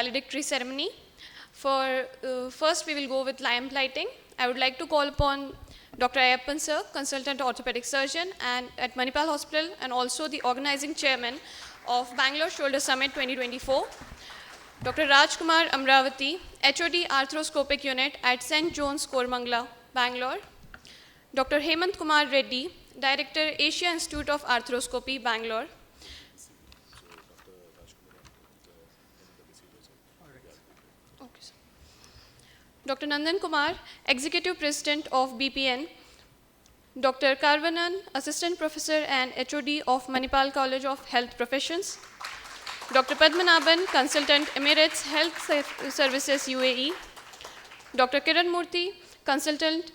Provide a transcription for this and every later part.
valedictory ceremony. First, we will go with lamp lighting. I would like to call upon Dr. Ayappan sir, consultant orthopedic surgeon and at Manipal Hospital, and also the organizing chairman of Bangalore Shoulder Summit 2024. Dr. Rajkumar Amravati, HOD Arthroscopic Unit at St. John's Kormangla, Bangalore. Dr. Hemant Kumar Reddy, Director, Asia Institute of Arthroscopy, Bangalore. Okay, sir. Dr. Nandan Kumar, Executive President of BPN. Dr. Karvanan, Assistant Professor and HOD of Manipal College of Health Professions. Dr. Padmanabhan, Consultant Emirates Health Services UAE. Dr. Kiran Murthy, Consultant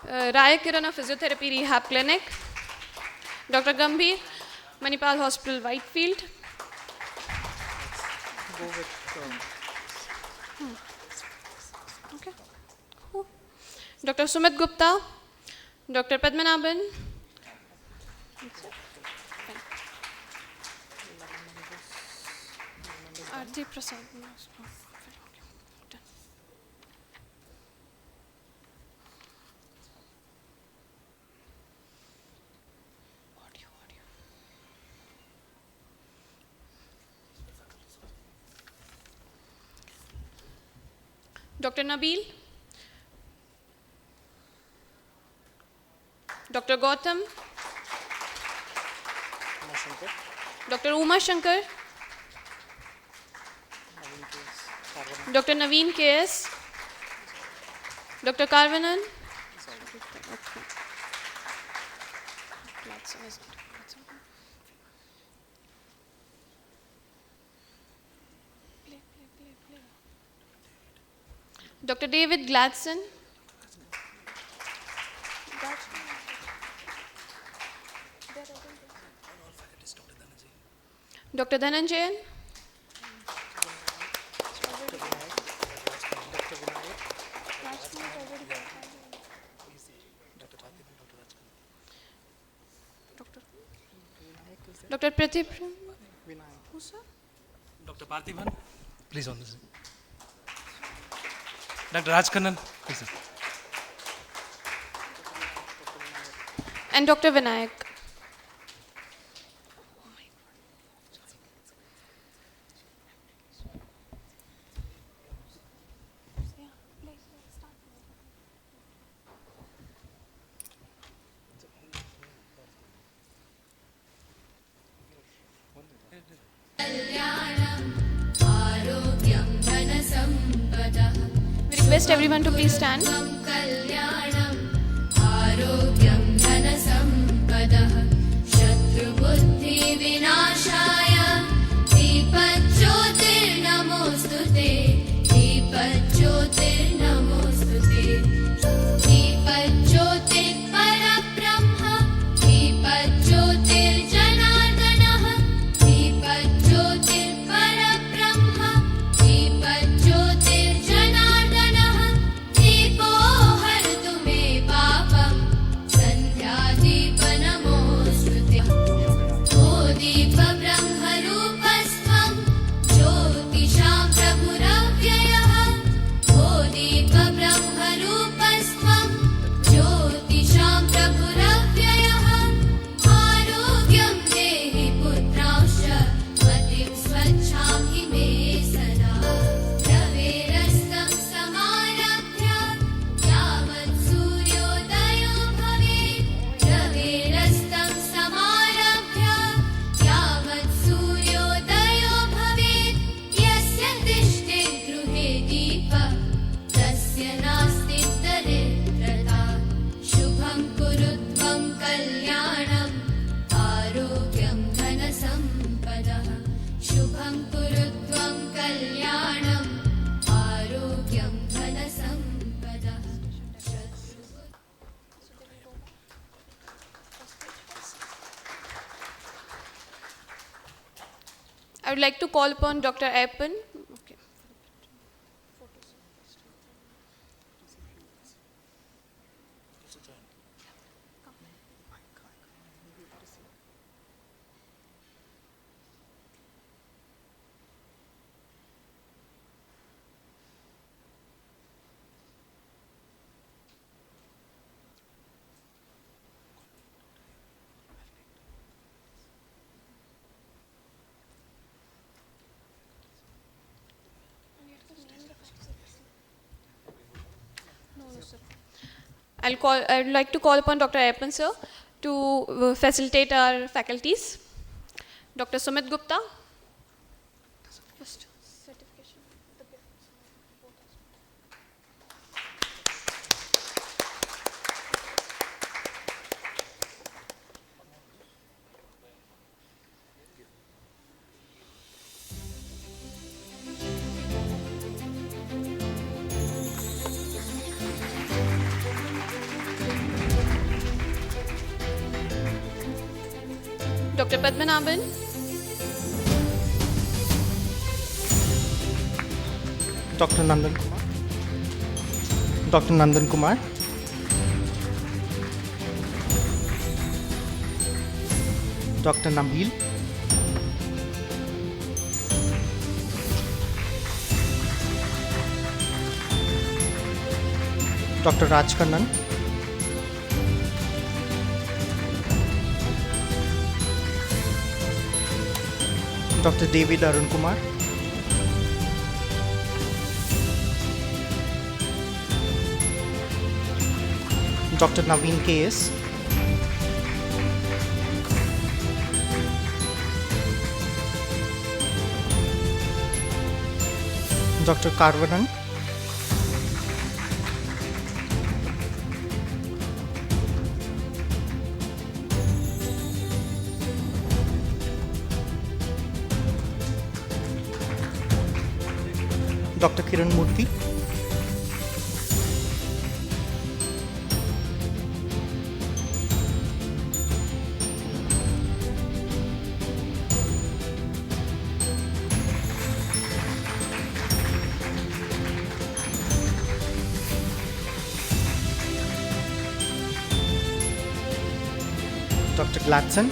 Raya Kirana Physiotherapy Rehab Clinic. Dr. Gambhir, Manipal Hospital, Whitefield. Okay. Dr. Sumit Gupta, Dr. Padmanabhan. Arti Prasad. Dr. Nabil, Dr. Gautam, Dr. Uma Shankar, Dr. Naveen KS, Dr. Karvanan, Dr. David Gladson, Dr. Dhananjayan, Dr. Pratip, Dr. Parthiban, please on this. Dr. Rajkannan, please. and Dr. Vinayak. We request everyone to please stand. I would like to call upon Dr. Ayappan. Okay. I'd like to call upon Dr. Ayappan sir to facilitate our faculties. Dr. Sumit Gupta. First, certification. Dr. Padmanabhan. Dr. Nandan Kumar. Dr. Nandan Kumar. Dr. Nabil. Dr. Rajkannan. Dr. David Arun Kumar. Dr. Naveen K.S. Dr. Karvanan. Dr. Kiran Murthy. Dr. Gladson.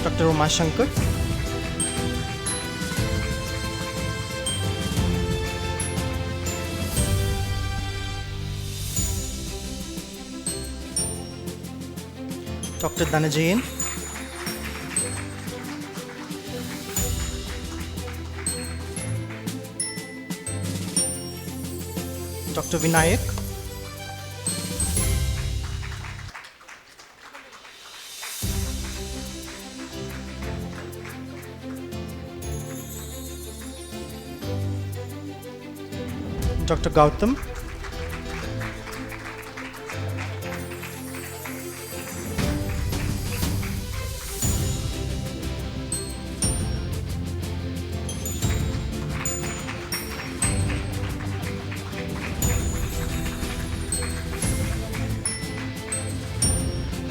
Dr. Uma Shankar. Dr. Dhanajayan. Dr. Vinayak. Dr. Gautam.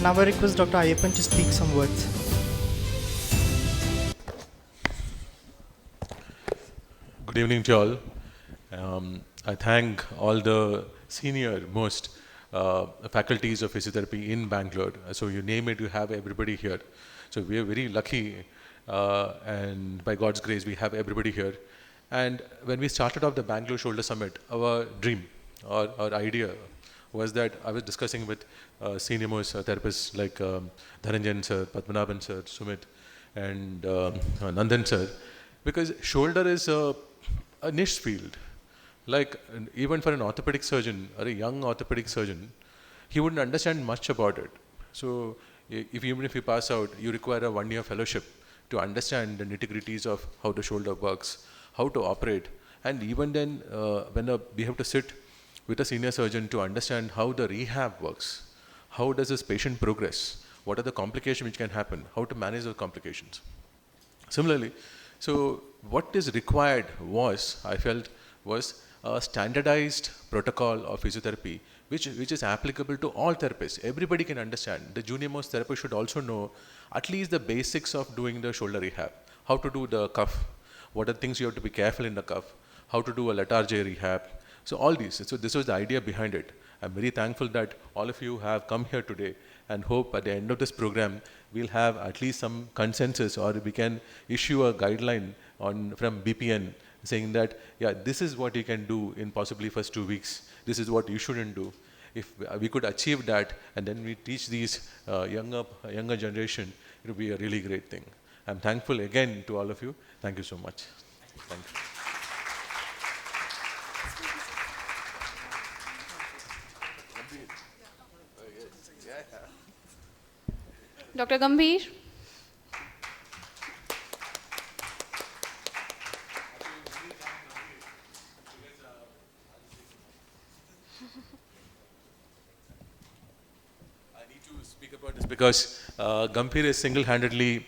Now I request Dr. Ayappan to speak some words. Good evening to all. I thank all the senior most faculties of physiotherapy in Bangalore. So you name it, you have everybody here. So we are very lucky and by God's grace we have everybody here. And when we started off the Bangalore Shoulder Summit, our dream or our idea was that I was discussing with senior most therapists like Dharanjan sir, Padmanabhan sir, Sumit and Nandan sir, because shoulder is a niche field. Like even for an orthopedic surgeon or a young orthopedic surgeon, he wouldn't understand much about it. So even if you pass out, you require a 1-year fellowship to understand the nitty-gritties of how the shoulder works, how to operate. And even then, we have to sit with a senior surgeon to understand how the rehab works. How does this patient progress? What are the complications which can happen? How to manage those complications? Similarly, so what is required was, I felt, was a standardized protocol of physiotherapy which is applicable to all therapists. Everybody can understand. The junior most therapist should also know at least the basics of doing the shoulder rehab. How to do the cuff, what are the things you have to be careful in the cuff, how to do a Latarjet rehab. So all these, so this was the idea behind it. I'm very thankful that all of you have come here today and hope at the end of this program, we'll have at least some consensus or we can issue a guideline from BPN saying that, yeah, this is what you can do in possibly first 2 weeks this is what you shouldn't do. If we could achieve that and then we teach these younger generation, it would be a really great thing. I'm thankful again to all of you. Thank you so much. Thank you. Dr. Gambhir. I need to speak about this because Gambhir has single-handedly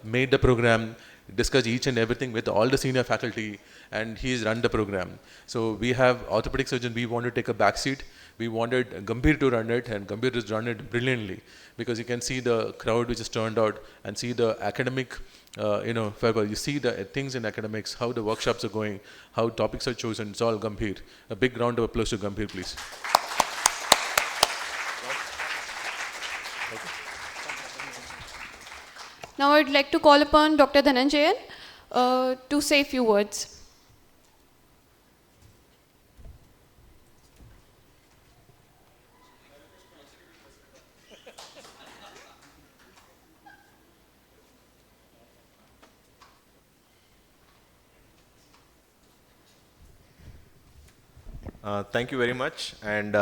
made the program, discussed each and everything with all the senior faculty, and he's run the program. So we have orthopedic surgeon, we want to take a back seat. We wanted Gambhir to run it, and Gambhir has run it brilliantly, because you can see the crowd which has turned out and see the academic, fervor. You see the things in academics, how the workshops are going, how topics are chosen. It's all Gambhir. A big round of applause to Gambhir, please. Now I'd like to call upon Dr. Dhananjayan to say a few words. Thank you very much. And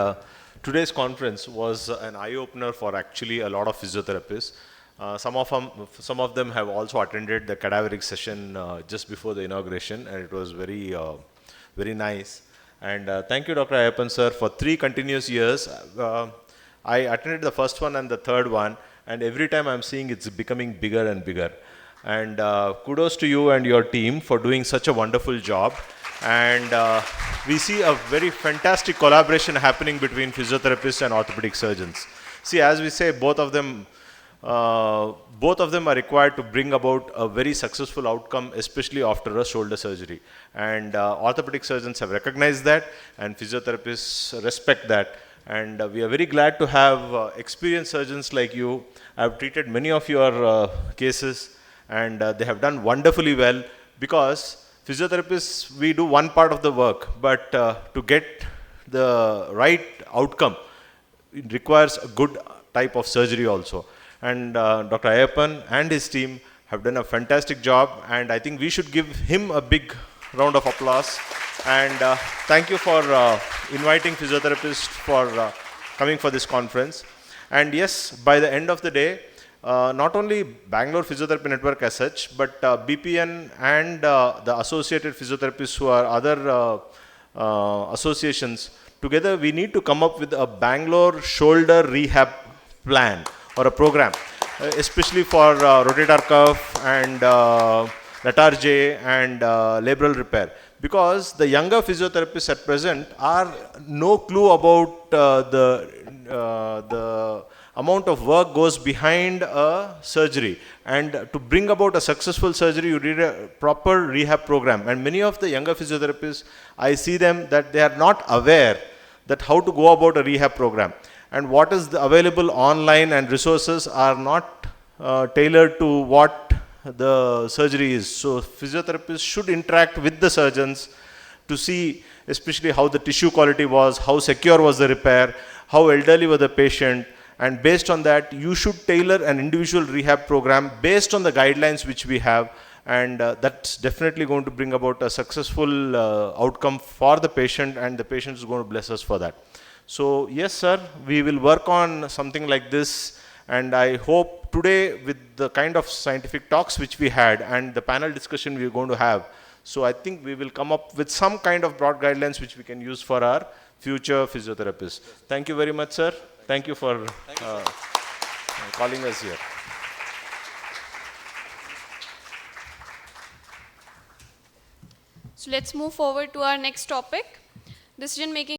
today's conference was an eye-opener for actually a lot of physiotherapists. Some of them have also attended the cadaveric session just before the inauguration, and it was very, very nice. And thank you, Dr. Ayyappan sir, for 3 continuous years. I attended the first one and the third one, and every time I'm seeing it's becoming bigger and bigger. And kudos to you and your team for doing such a wonderful job. And we see a very fantastic collaboration happening between physiotherapists and orthopedic surgeons. See, as we say, both of them are required to bring about a very successful outcome, especially after a shoulder surgery. And orthopedic surgeons have recognized that, and physiotherapists respect that. And we are very glad to have experienced surgeons like you. I have treated many of your cases, and they have done wonderfully well, because physiotherapists, we do one part of the work, but to get the right outcome, it requires a good type of surgery also. And Dr. Ayyappan and his team have done a fantastic job, and I think we should give him a big round of applause. And thank you for inviting physiotherapists for coming for this conference. And yes, by the end of the day, not only Bangalore Physiotherapy Network as such, but BPN and the associated physiotherapists who are other associations, together we need to come up with a Bangalore shoulder rehab plan or a program, especially for rotator cuff and letarge and labral repair. Because the younger physiotherapists at present are no clue about the amount of work goes behind a surgery, and to bring about a successful surgery you need a proper rehab program. And many of the younger physiotherapists, I see them that they are not aware that how to go about a rehab program, and what is available online and resources are not tailored to what the surgery is. So physiotherapists should interact with the surgeons to see especially how the tissue quality was, how secure was the repair, how elderly was the patient. And based on that, you should tailor an individual rehab program based on the guidelines which we have. And that's definitely going to bring about a successful outcome for the patient, and the patient is going to bless us for that. So yes, sir, we will work on something like this. And I hope today, with the kind of scientific talks which we had and the panel discussion we are going to have, so I think we will come up with some kind of broad guidelines which we can use for our future physiotherapists. Thank you very much, sir. Thank you for calling us here. So let's move forward to our next topic, decision making.